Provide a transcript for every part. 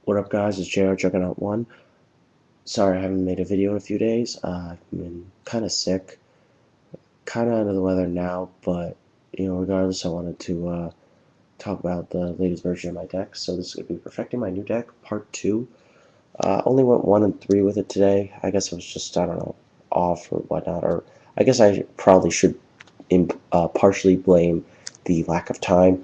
What up, guys? It's JR Juggernaut 1. Sorry I haven't made a video in a few days. I've been kind of sick, kind of under the weather now, but, regardless, I wanted to talk about the latest version of my deck. So this is going to be Perfecting My New Deck, Part 2. Only went 1 and 3 with it today. I guess I was just, I don't know, off or whatnot, or I guess I probably should partially blame the lack of time.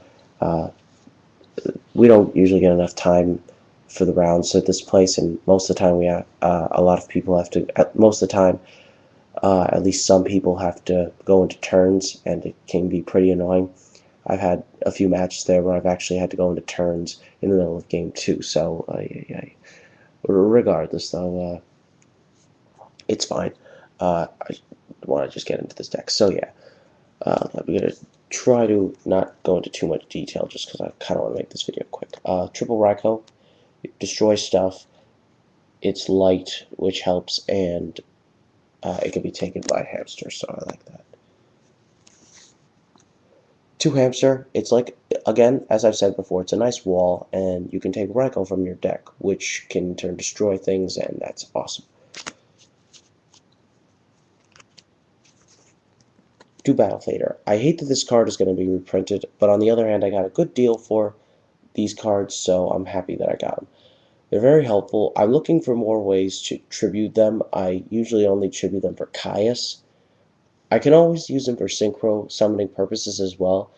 We don't usually get enough time for the rounds at this place, and most of the time we have a lot of people have to. Most of the time, at least some people have to go into turns, and it can be pretty annoying. I've had a few matches there where I've actually had to go into turns in the middle of game 2. So, regardless, though, it's fine. I want to just get into this deck. So yeah, I'm gonna try to not go into too much detail just because I kind of want to make this video quick. Triple Raikou, it destroys stuff. It's light, which helps, and it can be taken by a hamster, so I like that. 2 hamster, it's like, again, as I've said before, it's a nice wall, and you can take Raikou from your deck, which can in turn destroy things, and that's awesome. 2 Battle Fader. I hate that this card is going to be reprinted, but on the other hand, I got a good deal for these cards, so I'm happy that I got them. They're very helpful. I'm looking for more ways to tribute them. I usually only tribute them for Caius. I can always use them for synchro summoning purposes as well,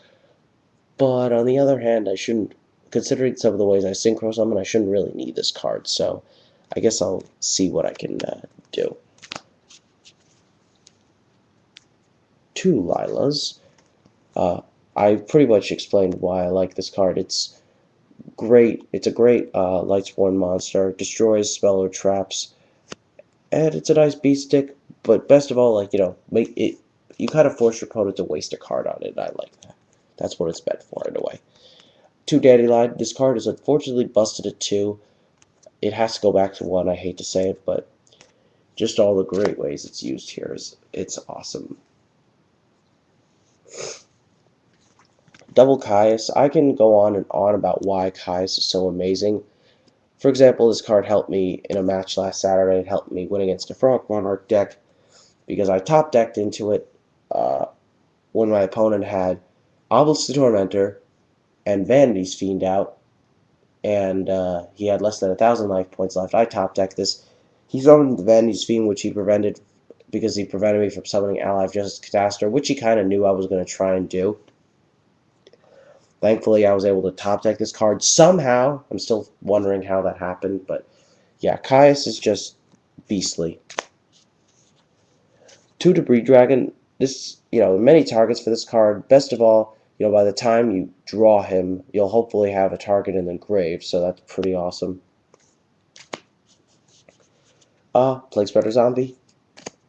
but on the other hand, I shouldn't, considering some of the ways I synchro summon, I shouldn't really need this card, so I guess I'll see what I can do. 2 Lilas. I pretty much explained why I like this card. It's great. It's a great Lightsworn monster. Destroys spell or traps, and it's a nice beat stick. But best of all, make it. You kind of force your opponent to waste a card on it. And I like that. That's what it's meant for in a way. 2 Dandelion. This card is unfortunately busted at 2. It has to go back to 1. I hate to say it, but just all the great ways it's used here it's awesome. Double Caius. I can go on and on about why Caius is so amazing. For example, this card helped me in a match last Saturday. It helped me win against a Frog Monarch deck because I top decked into it when my opponent had Obelisk the Tormentor and Vanity's Fiend out, and he had less than 1,000 life points left. I top decked this. He summoned the Vanity's Fiend, which he prevented because he prevented me from summoning Ally of Justice Catastrophe, which he kind of knew I was going to try and do. Thankfully, I was able to top deck this card somehow. I'm still wondering how that happened, but yeah, Caius is just beastly. 2 Debris Dragon. This, many targets for this card. Best of all, by the time you draw him, you'll hopefully have a target in the grave, so that's pretty awesome. Plague Spreader Zombie.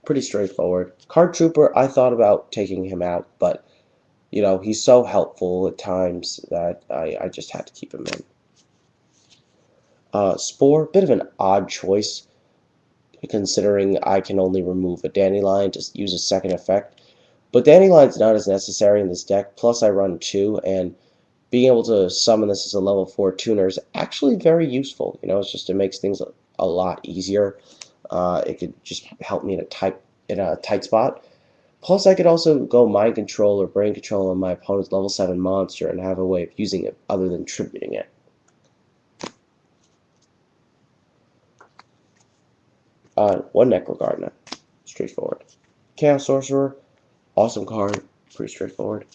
Pretty straightforward. Card Trooper, I thought about taking him out, but he's so helpful at times that I just had to keep him in. Spore, bit of an odd choice, considering I can only remove a Dandelion to use a second effect. But Dandelion's not as necessary in this deck, plus I run 2, and being able to summon this as a level 4 tuner is actually very useful. It makes things a lot easier. It could just help me in a tight spot. Plus, I could also go Mind Control or Brain Control on my opponent's level 7 monster and have a way of using it other than tributing it. One Necrogardener. Straightforward. Chaos Sorcerer. Awesome card. Pretty straightforward.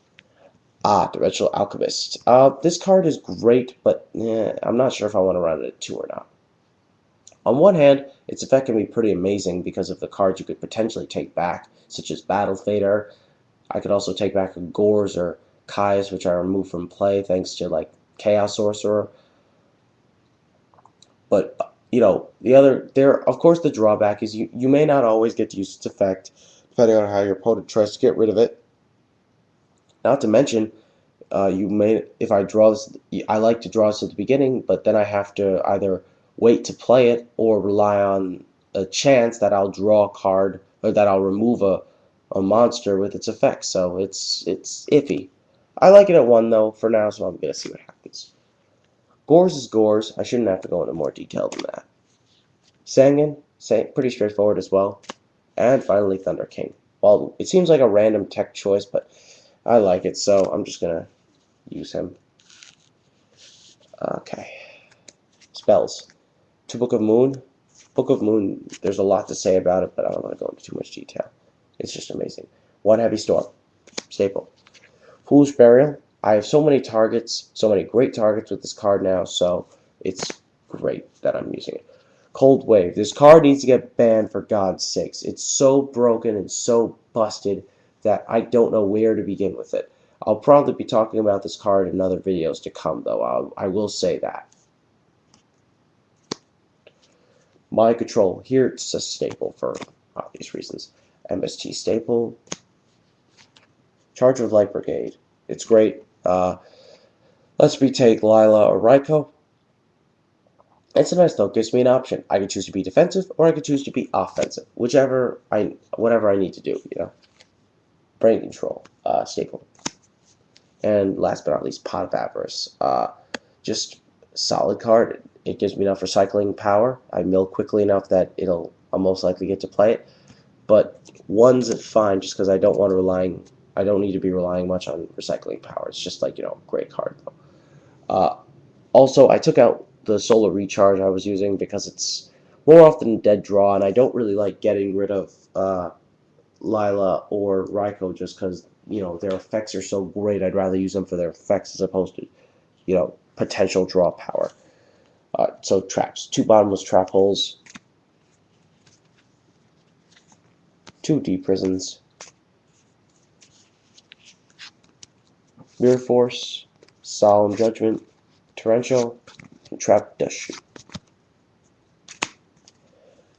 Dimensional Alchemist. This card is great, but I'm not sure if I want to run it at 2 or not. On one hand, its effect can be pretty amazing because of the cards you could potentially take back, such as Battle Fader. I could also take back a Gorz or Caius, which I removed from play thanks to Chaos Sorcerer. But of course the drawback is you may not always get to use its effect, depending on how your opponent tries to get rid of it. Not to mention, if I draw this, I like to draw this at the beginning, but then I have to either wait to play it or rely on a chance that I'll draw a card or that I'll remove a monster with its effect. So it's iffy. I like it at 1 though for now, so I'm gonna see what happens. Gores is Gores. I shouldn't have to go into more detail than that. Sangan, pretty straightforward as well. And finally, Thunder King. Well, it seems like a random tech choice, but I like it, so I'm just gonna use him. Okay. Spells. To Book of Moon. Book of Moon, there's a lot to say about it, but I don't want to go into too much detail. It's just amazing. One Heavy Storm. Staple. Foolish Burial. I have so many targets, so many great targets with this card now, so it's great that I'm using it. Cold Wave. This card needs to get banned for God's sakes. It's so broken and so busted that I don't know where to begin with it. I'll probably be talking about this card in other videos to come, though. I will say that. Mind Control. Here it's a staple for obvious reasons. MST staple. Charge of Light Brigade. It's great. Let's retake Lila or Raikou. It's a nice though. Gives me an option. I can choose to be defensive or I can choose to be offensive. Whatever I need to do. Brain Control. Staple. And last but not least, Pot of Avarice. Just solid card. It gives me enough recycling power. I mill quickly enough that I'll most likely get to play it. But one's fine just because I don't need to be relying much on recycling power. It's just like, great card though. Also, I took out the Solar Recharge I was using because it's more often dead draw, and I don't really like getting rid of Lila or Raikou just because, their effects are so great. I'd rather use them for their effects as opposed to, potential draw power. So traps. 2 bottomless trap holes. 2 deep prisons. Mirror Force. Solemn Judgment. Torrential. And Trap Dust Shoot.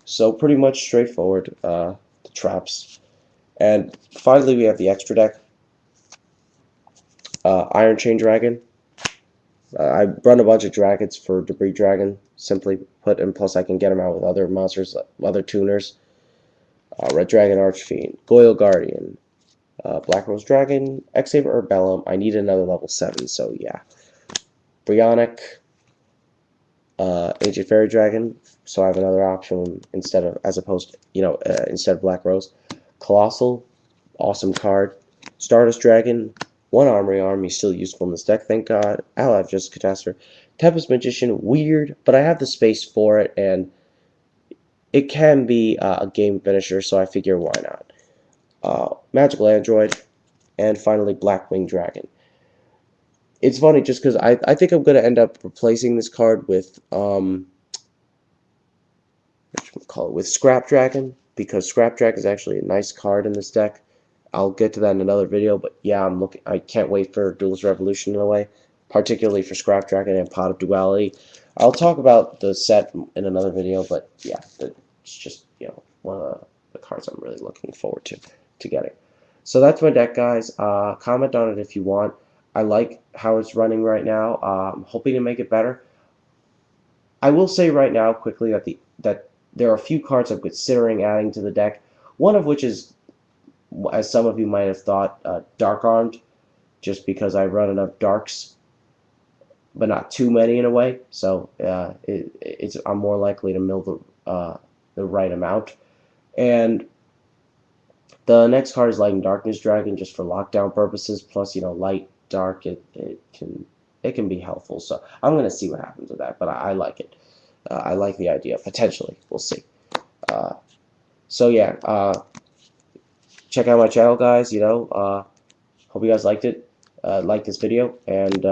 So pretty much straightforward, the traps. And finally we have the extra deck. Iron Chain Dragon. I run a bunch of dragons for Debris Dragon, simply put, and plus I can get them out with other monsters, other tuners. Red Dragon Archfiend, Goyle Guardian, Black Rose Dragon, X-Saber Urbellum. I need another level 7, so yeah. Brionac, Ancient Fairy Dragon, so I have another option instead of Black Rose. Colossal, awesome card. Stardust Dragon, 1 Armory, still useful in this deck, thank God. I'll have just Catastrophe. Tempest Magician, weird, but I have the space for it, and it can be a game finisher, so I figure why not. Magical Android, and finally Blackwing Dragon. It's funny just because I think I'm going to end up replacing this card with Scrap Dragon, because Scrap Dragon is actually a nice card in this deck. I'll get to that in another video, but yeah, I can't wait for Duelist Revolution in a way, particularly for Scrap Dragon and Pot of Duality. I'll talk about the set in another video, but yeah, it's just, one of the cards I'm really looking forward to getting. So that's my deck, guys. Comment on it if you want. I like how it's running right now. I'm hoping to make it better. I will say right now quickly that there are a few cards I'm considering adding to the deck, one of which is, as some of you might have thought, Dark Armed, just because I run enough Darks, but not too many in a way, so I'm more likely to mill the right amount. And the next card is Light and Darkness Dragon, just for lockdown purposes, plus, light, dark, it can be helpful, so I'm going to see what happens with that, but I like it. I like the idea, potentially, we'll see. So yeah, check out my channel, guys. Hope you guys liked it, liked this video, and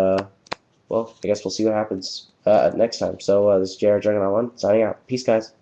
well, I guess we'll see what happens next time. So this is JR Juggernaut 1 signing out. Peace, guys.